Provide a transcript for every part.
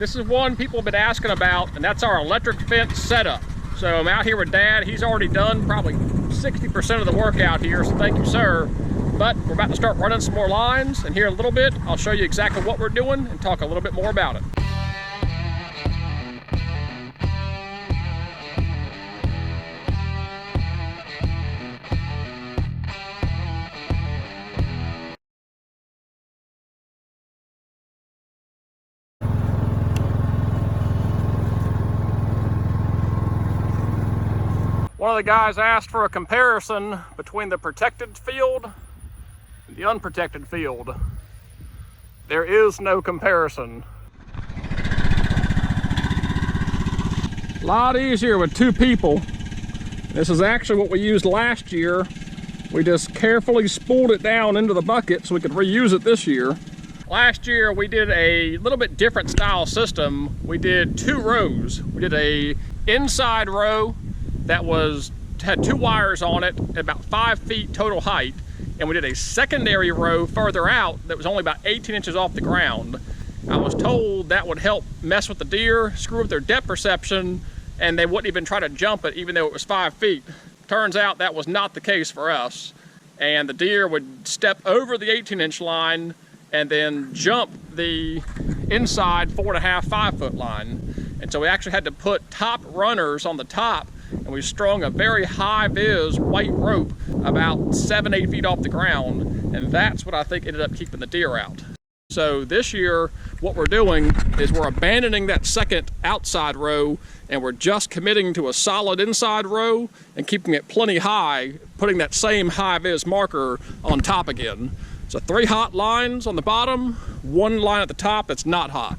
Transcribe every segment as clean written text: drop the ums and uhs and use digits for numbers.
This is one people have been asking about, and that's our electric fence setup. So I'm out here with Dad. He's already done probably 60% of the work out here, so thank you, sir. But we're about to start running some more lines, and here in a little bit, I'll show you exactly what we're doing and talk a little bit more about it. One of the guys asked for a comparison between the protected field and the unprotected field. There is no comparison. A lot easier with two people. This is actually what we used last year. We just carefully spooled it down into the bucket so we could reuse it this year. Last year we did a little bit different style system. We did two rows. We did a inside row that had two wires on it at about 5 feet total height, and we did a secondary row further out that was only about 18 inches off the ground. I was told that would help mess with the deer, screw up their depth perception, and they wouldn't even try to jump it even though it was 5 feet. Turns out that was not the case for us, and the deer would step over the 18-inch line and then jump the inside 4.5, 5 foot line. And so we actually had to put top runners on the top, and we strung a very high vis white rope about 7, 8 feet off the ground, and that's what I think ended up keeping the deer out. So this year, what we're doing is we're abandoning that second outside row, and we're just committing to a solid inside row and keeping it plenty high, putting that same high vis marker on top again. So 3 hot lines on the bottom, 1 line at the top that's not hot.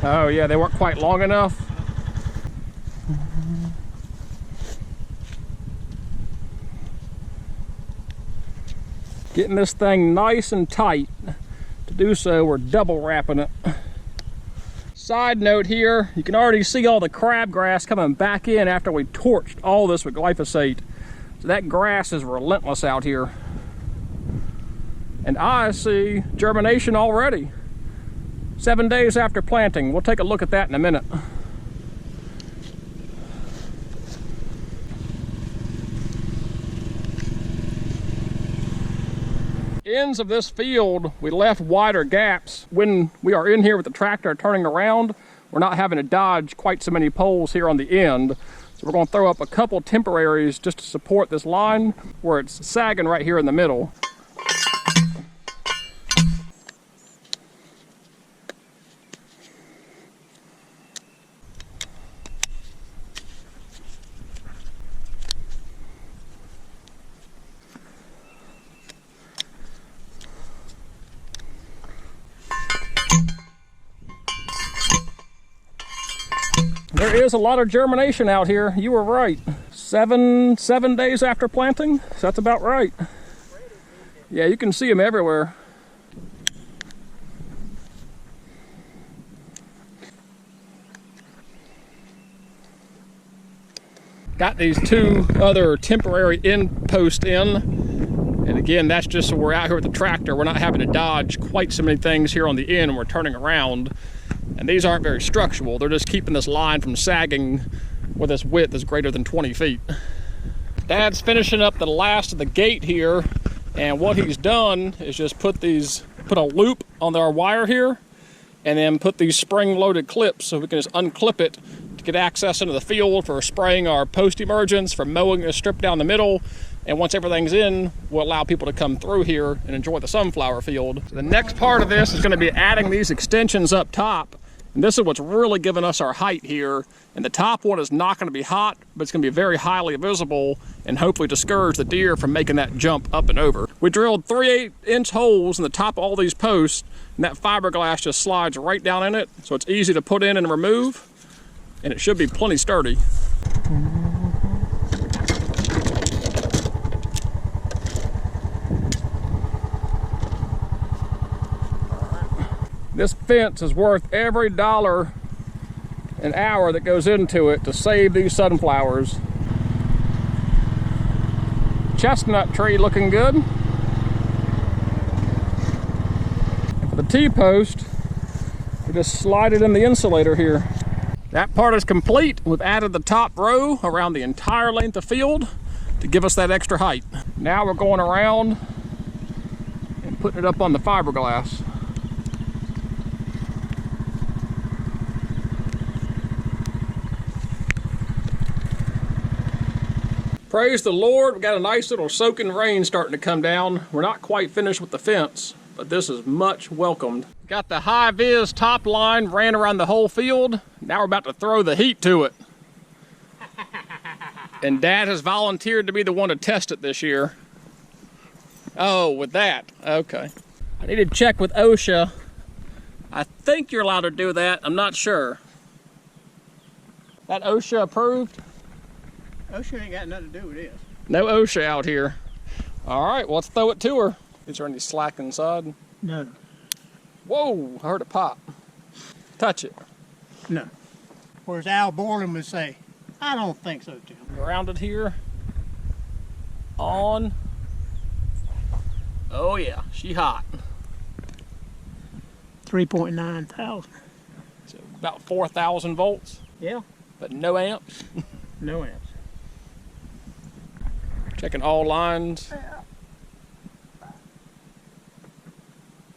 Oh yeah, they weren't quite long enough. Getting this thing nice and tight. To do so, we're double wrapping it. Side note here, you can already see all the crabgrass coming back in after we torched all this with glyphosate. So that grass is relentless out here. And I see germination already. 7 days after planting. We'll take a look at that in a minute. Ends of this field, we left wider gaps. When we are in here with the tractor turning around, we're not having to dodge quite so many poles here on the end. So we're going to throw up a couple temporaries just to support this line where it's sagging right here in the middle. There is a lot of germination out here. You were right. Seven days after planting, so that's about right. Yeah, you can see them everywhere. Got these 2 other temporary end posts in. And again, that's just so we're out here with the tractor. We're not having to dodge quite so many things here on the end when we're turning around. And these aren't very structural. They're just keeping this line from sagging where this width is greater than 20 feet. Dad's finishing up the last of the gate here, and what he's done is just put a loop on our wire here, and then put these spring-loaded clips so we can just unclip it to get access into the field for spraying our post emergence, for mowing a strip down the middle. And once everything's in, we'll allow people to come through here and enjoy the sunflower field. So the next part of this is going to be adding these extensions up top. And this is what's really giving us our height here. And the top one is not going to be hot, but it's going to be very highly visible and hopefully discourage the deer from making that jump up and over. We drilled 3 8-inch holes in the top of all these posts, and that fiberglass just slides right down in it. So it's easy to put in and remove, and it should be plenty sturdy. This fence is worth every dollar an hour that goes into it to save these sunflowers. Chestnut tree looking good. And for the T-post, we just slide it in the insulator here. That part is complete. We've added the top row around the entire length of field to give us that extra height. Now we're going around and putting it up on the fiberglass. Praise the Lord, we got a nice little soaking rain starting to come down. We're not quite finished with the fence, but this is much welcomed. Got the high-vis top line ran around the whole field. Now we're about to throw the heat to it. And Dad has volunteered to be the one to test it this year. Oh, with that, okay. I need to check with OSHA. I think you're allowed to do that, I'm not sure. That OSHA approved? OSHA ain't got nothing to do with this. No OSHA out here. All right, well, let's throw it to her. Is there any slack inside? No. Whoa, I heard it pop. Touch it. No. Whereas Al Borland would say, I don't think so, Tim. Around it here. On. Oh yeah, she hot. 3.9 thousand. So about 4,000 volts, Yeah. but no amps. No amps. Checking all lines.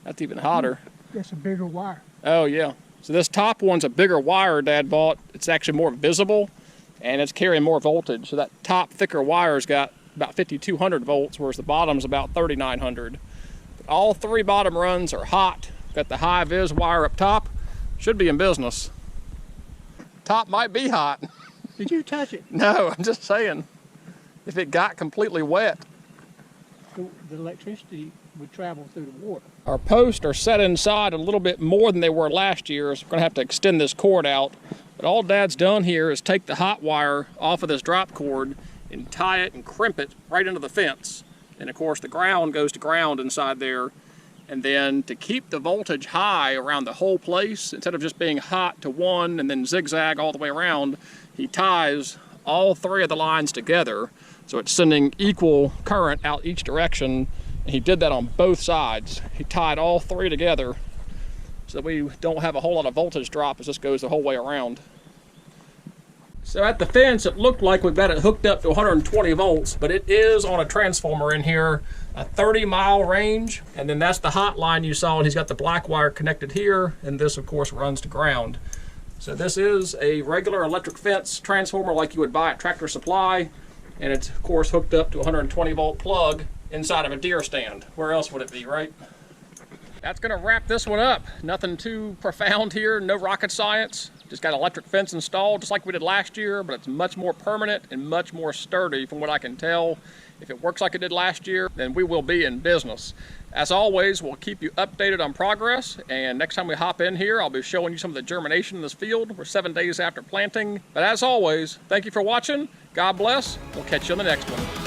That's even hotter. That's a bigger wire. Oh yeah. So this top one's a bigger wire Dad bought. It's actually more visible and it's carrying more voltage. So that top thicker wire's got about 5,200 volts, whereas the bottom's about 3,900. But all three bottom runs are hot. Got the high vis wire up top. Should be in business. Top might be hot. Did you touch it? No, I'm just saying. If it got completely wet. The electricity would travel through the water. Our posts are set inside a little bit more than they were last year, so we're gonna have to extend this cord out. But all Dad's done here is take the hot wire off of this drop cord and tie it and crimp it right into the fence. And of course the ground goes to ground inside there. And then to keep the voltage high around the whole place, instead of just being hot to one and then zigzag all the way around, he ties all three of the lines together. So it's sending equal current out each direction. And he did that on both sides. He tied all three together so that we don't have a whole lot of voltage drop as this goes the whole way around. So at the fence, it looked like we've got it hooked up to 120 volts, but it is on a transformer in here, a 30-mile range, and then that's the hot line you saw, and he's got the black wire connected here, and this, of course, runs to ground. So this is a regular electric fence transformer like you would buy at Tractor Supply, and it's, of course, hooked up to a 120-volt plug inside of a deer stand. Where else would it be, right? That's gonna wrap this one up. Nothing too profound here, no rocket science. Just got electric fence installed just like we did last year, but it's much more permanent and much more sturdy from what I can tell. If it works like it did last year, then we will be in business. As always, we'll keep you updated on progress, and next time we hop in here, I'll be showing you some of the germination in this field. We're 7 days after planting. But as always, thank you for watching. God bless. We'll catch you on the next one.